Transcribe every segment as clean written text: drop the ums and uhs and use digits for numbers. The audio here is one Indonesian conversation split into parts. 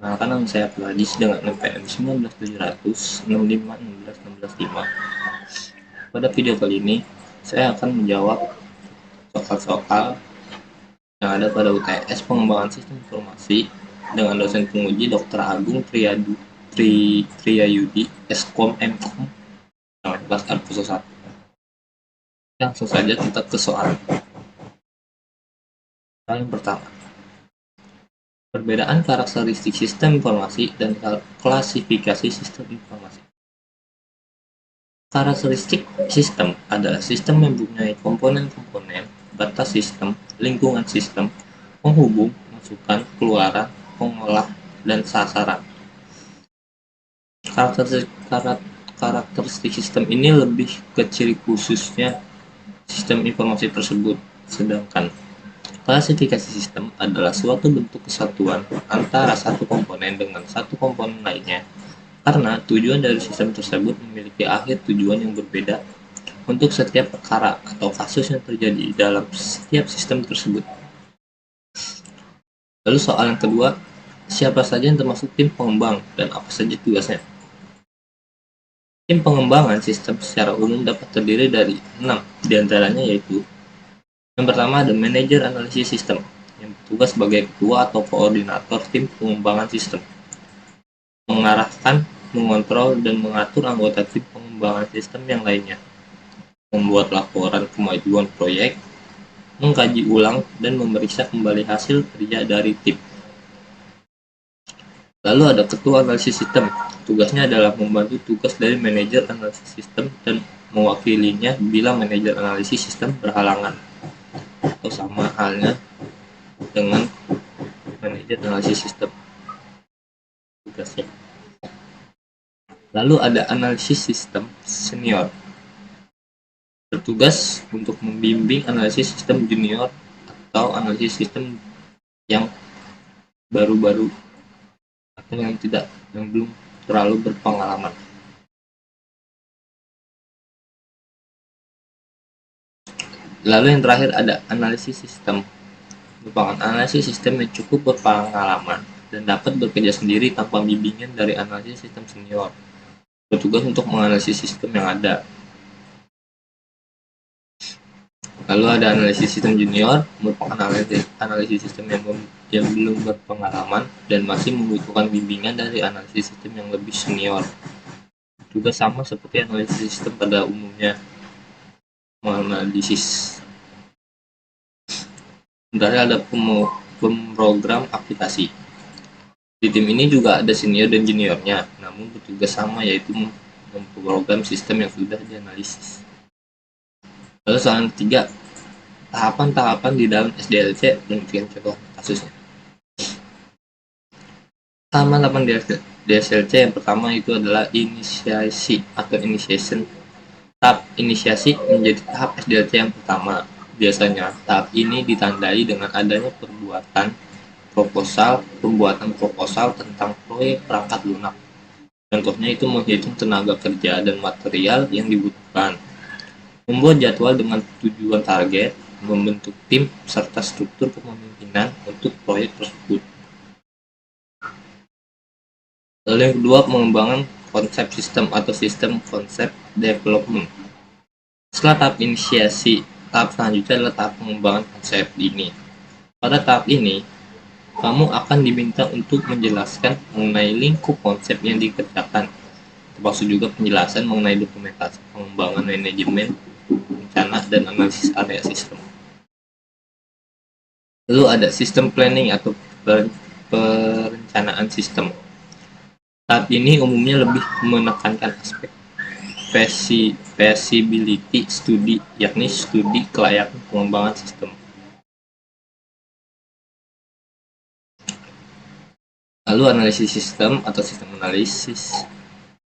Perkenalkan, nama saya Pladis dengan NPM 19700 65 16 16 5. Pada video kali ini, saya akan menjawab soal-soal yang ada pada UTS Pengembangan Sistem Informasi dengan dosen penguji Dr. Agung Triyayudi, Eskom Mkom, kelas Arpuso 1. Langsung saja kita ke soal. Soal yang pertama. Perbedaan karakteristik sistem informasi dan klasifikasi sistem informasi. Karakteristik sistem adalah sistem yang mempunyai komponen-komponen, batas sistem, lingkungan sistem, penghubung, masukan, keluaran, pengolah, dan sasaran. Karakteristik sistem ini lebih ke ciri khususnya sistem informasi tersebut, sedangkan klasifikasi sistem adalah suatu bentuk kesatuan antara satu komponen dengan satu komponen lainnya, karena tujuan dari sistem tersebut memiliki akhir tujuan yang berbeda untuk setiap perkara atau kasus yang terjadi dalam setiap sistem tersebut. Lalu soal yang kedua, siapa saja yang termasuk tim pengembang dan apa saja tugasnya? Tim pengembangan sistem secara umum dapat terdiri dari 6 diantaranya, yaitu yang pertama ada manajer analisis sistem yang bertugas sebagai ketua atau koordinator tim pengembangan sistem, mengarahkan, mengontrol, dan mengatur anggota tim pengembangan sistem yang lainnya, membuat laporan kemajuan proyek, mengkaji ulang, dan memeriksa kembali hasil kerja dari tim. Lalu ada ketua analisis sistem. Tugasnya adalah membantu tugas dari manajer analisis sistem dan mewakilinya bila manajer analisis sistem berhalangan, atau sama halnya dengan manajer analisis sistem tugasnya. Lalu ada analisis sistem senior, bertugas untuk membimbing analisis sistem junior atau analisis sistem yang baru-baru atau yang belum terlalu berpengalaman. Lalu yang terakhir ada analisis sistem, merupakan analisis sistem yang cukup berpengalaman dan dapat bekerja sendiri tanpa bimbingan dari analisis sistem senior, bertugas untuk menganalisis sistem yang ada. Lalu ada analisis sistem junior, merupakan analisis sistem yang belum berpengalaman dan masih membutuhkan bimbingan dari analisis sistem yang lebih senior. Juga sama seperti analisis sistem pada umumnya, menganalisis. Sementara ada pemrogram aplikasi. Di tim ini juga ada senior dan juniornya, namun bertugas sama, yaitu memprogram sistem yang sudah dianalisis. Lalu soal yang ketiga, tahapan-tahapan di dalam SDLC dan bikin contoh kasusnya. Tahapan-tahapan di SDLC yang pertama itu adalah inisiasi atau initiation. Tahap inisiasi menjadi tahap SDLC yang pertama. Biasanya tahap ini ditandai dengan adanya pembuatan proposal tentang proyek perangkat lunak. Contohnya itu menghitung tenaga kerja dan material yang dibutuhkan, membuat jadwal dengan tujuan target, membentuk tim serta struktur kepemimpinan untuk proyek tersebut. Lalu yang kedua, pengembangan konsep sistem atau sistem konsep development. Setelah tahap inisiasi, tahap selanjutnya adalah tahap pengembangan konsep ini. Pada tahap ini, kamu akan diminta untuk menjelaskan mengenai lingkup konsep yang dikerjakan, termasuk juga penjelasan mengenai dokumentasi pengembangan, manajemen, rencana, dan analisis area sistem. Lalu ada sistem planning atau perencanaan sistem. Tahap ini umumnya lebih menekankan aspek feasibility study, yakni studi kelayakan pengembangan sistem. Lalu analisis sistem atau sistem analisis.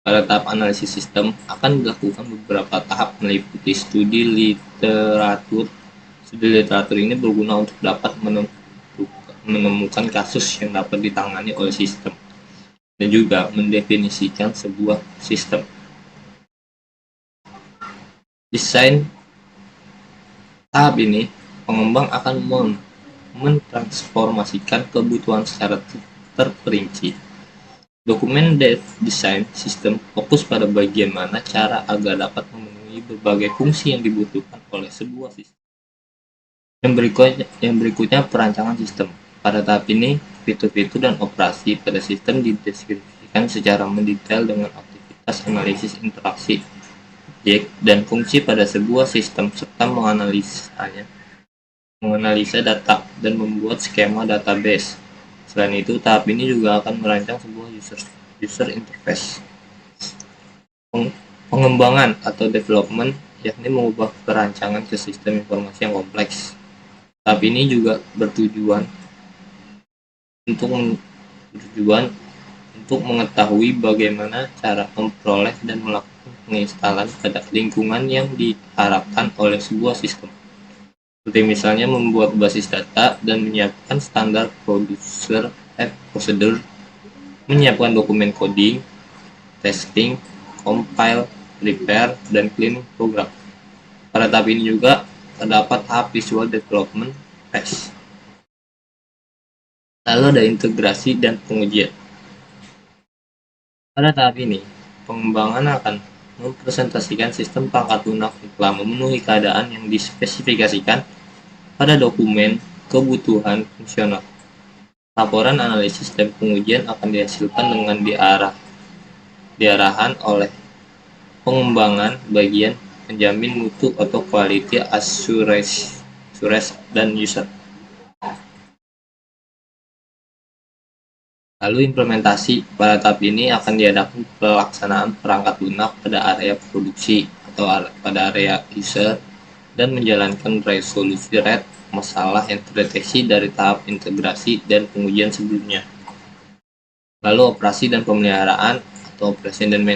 Pada tahap analisis sistem akan dilakukan beberapa tahap meliputi studi literatur. Studi literatur ini berguna untuk dapat menemukan kasus yang dapat ditangani oleh sistem dan juga mendefinisikan sebuah sistem. Desain tahap ini, pengembang akan mentransformasikan kebutuhan secara terperinci. Dokumen desain sistem fokus pada bagian mana cara agar dapat memenuhi berbagai fungsi yang dibutuhkan oleh sebuah sistem. Yang berikutnya perancangan sistem. Pada tahap ini, fitur-fitur dan operasi pada sistem dideskripsikan secara mendetail dengan aktivitas analisis interaksi, objek, dan fungsi pada sebuah sistem serta menganalisa data dan membuat skema database. Selain itu, tahap ini juga akan merancang sebuah user interface. Pengembangan atau development, yakni mengubah perancangan ke sistem informasi yang kompleks. Tahap ini juga bertujuan untuk mengetahui bagaimana cara memperoleh dan melakukan penginstalan pada lingkungan yang diharapkan oleh sebuah sistem. Seperti misalnya membuat basis data dan menyiapkan standar prosedur, menyiapkan dokumen coding, testing, compile, prepare, dan cleaning program. Pada tahap ini juga terdapat tahap visual development phase. Lalu ada integrasi dan pengujian. Pada tahap ini, pengembangan akan mempresentasikan sistem perangkat lunak yang telah memenuhi keadaan yang dispesifikasikan pada dokumen kebutuhan fungsional. Laporan analisis dan pengujian akan dihasilkan dengan diarahan oleh pengembangan bagian penjamin mutu atau quality assurance dan user. Lalu implementasi. Pada tahap ini akan diadakan pelaksanaan perangkat lunak pada area produksi atau pada area user dan menjalankan resolusi rate masalah yang terdeteksi dari tahap integrasi dan pengujian sebelumnya. Lalu operasi dan pemeliharaan atau operation dan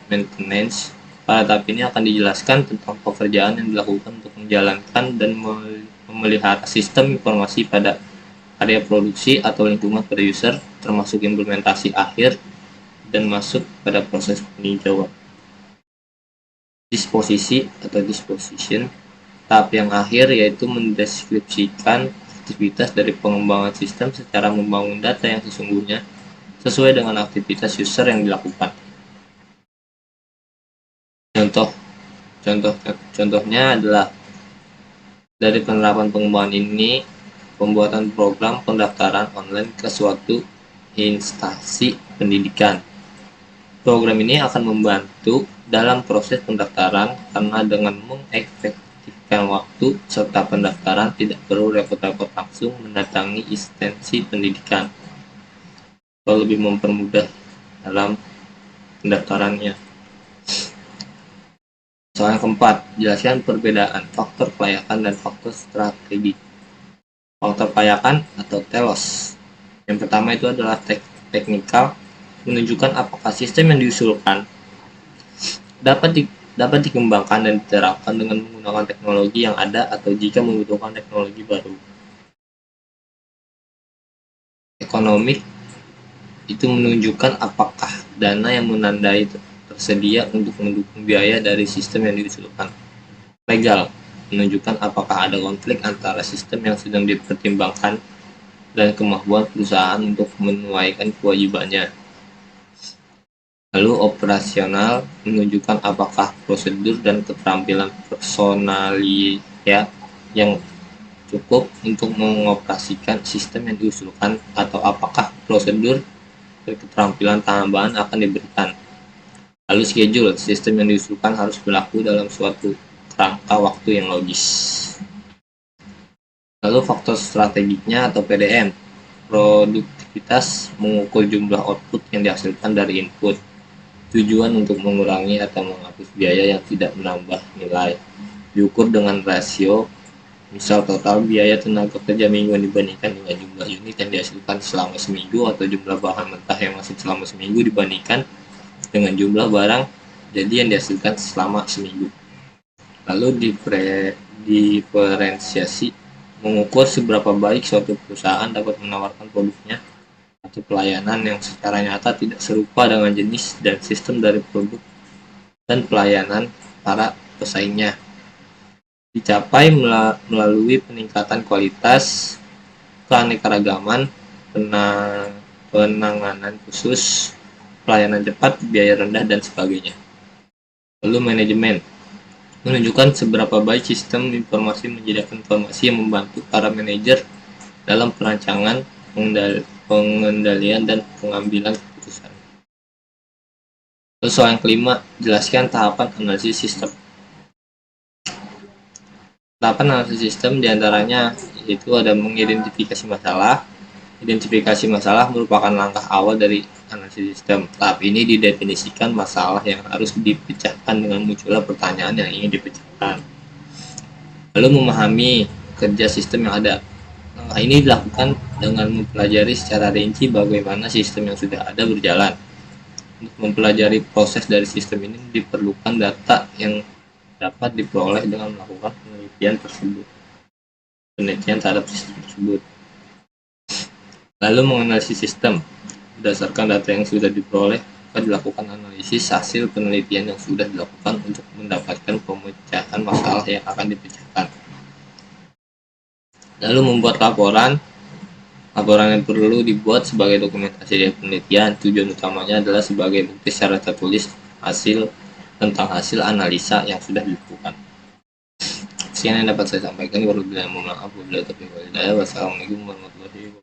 maintenance. Pada tahap ini akan dijelaskan tentang pekerjaan yang dilakukan untuk menjalankan dan memelihara sistem informasi pada area produksi atau lingkungan pada user, termasuk implementasi akhir dan masuk pada proses peninjauan. Disposisi atau disposition. Tahap yang akhir yaitu mendeskripsikan aktivitas dari pengembangan sistem secara membangun data yang sesungguhnya sesuai dengan aktivitas user yang dilakukan. Contohnya adalah dari penerapan pengembangan ini, pembuatan program pendaftaran online ke suatu instansi pendidikan. Program ini akan membantu dalam proses pendaftaran karena dengan mengefektifkan waktu serta pendaftaran tidak perlu repot-repot langsung mendatangi instansi pendidikan atau lebih mempermudah dalam pendaftarannya. Soal yang keempat, jelaskan perbedaan faktor kelayakan dan faktor strategi. Faktor kelayakan atau telos. Yang pertama itu adalah teknikal, menunjukkan apakah sistem yang diusulkan dapat dikembangkan dan diterapkan dengan menggunakan teknologi yang ada atau jika membutuhkan teknologi baru. Ekonomik itu menunjukkan apakah dana yang menandai tersedia untuk mendukung biaya dari sistem yang diusulkan. Legal menunjukkan apakah ada konflik antara sistem yang sedang dipertimbangkan dan kemampuan perusahaan untuk menunaikan kewajibannya. Lalu operasional menunjukkan apakah prosedur dan keterampilan personalia yang cukup untuk mengoperasikan sistem yang diusulkan atau apakah prosedur dan keterampilan tambahan akan diberikan. Lalu schedule, sistem yang diusulkan harus berlaku dalam suatu rangka waktu yang logis. Lalu faktor strategiknya atau PDM, produktivitas mengukur jumlah output yang dihasilkan dari input. Tujuan untuk mengurangi atau menghapus biaya yang tidak menambah nilai. Diukur dengan rasio, misal total biaya tenaga kerja mingguan dibandingkan dengan jumlah unit yang dihasilkan selama seminggu atau jumlah bahan mentah yang masih selama seminggu dibandingkan dengan jumlah barang jadi yang dihasilkan selama seminggu. Lalu diferensiasi mengukur seberapa baik suatu perusahaan dapat menawarkan produknya atau pelayanan yang secara nyata tidak serupa dengan jenis dan sistem dari produk dan pelayanan para pesaingnya. Dicapai melalui peningkatan kualitas, keanekaragaman, penanganan khusus, pelayanan cepat, biaya rendah, dan sebagainya. Lalu manajemen menunjukkan seberapa baik sistem informasi menyediakan informasi yang membantu para manajer dalam perancangan, pengendalian, dan pengambilan keputusan. Lalu soal yang kelima, jelaskan tahapan analisis sistem. Tahapan analisis sistem diantaranya yaitu ada mengidentifikasi masalah. Identifikasi masalah merupakan langkah awal dari analisis sistem. Tahap ini didefinisikan masalah yang harus dipecahkan dengan munculnya pertanyaan yang ingin dipecahkan. Lalu memahami kerja sistem yang ada. Langkah ini dilakukan dengan mempelajari secara rinci bagaimana sistem yang sudah ada berjalan. Untuk mempelajari proses dari sistem ini diperlukan data yang dapat diperoleh dengan melakukan penelitian terhadap sistem tersebut. Lalu menganalisis sistem. Berdasarkan data yang sudah diperoleh, akan dilakukan analisis hasil penelitian yang sudah dilakukan untuk mendapatkan pemecahan masalah yang akan dipecahkan. Lalu membuat laporan. Laporan yang perlu dibuat sebagai dokumentasi dari penelitian. Tujuan utamanya adalah sebagai bukti secara tertulis tentang hasil analisa yang sudah dilakukan. Sekian yang dapat saya sampaikan. Wassalamualaikum warahmatullahi wabarakatuh.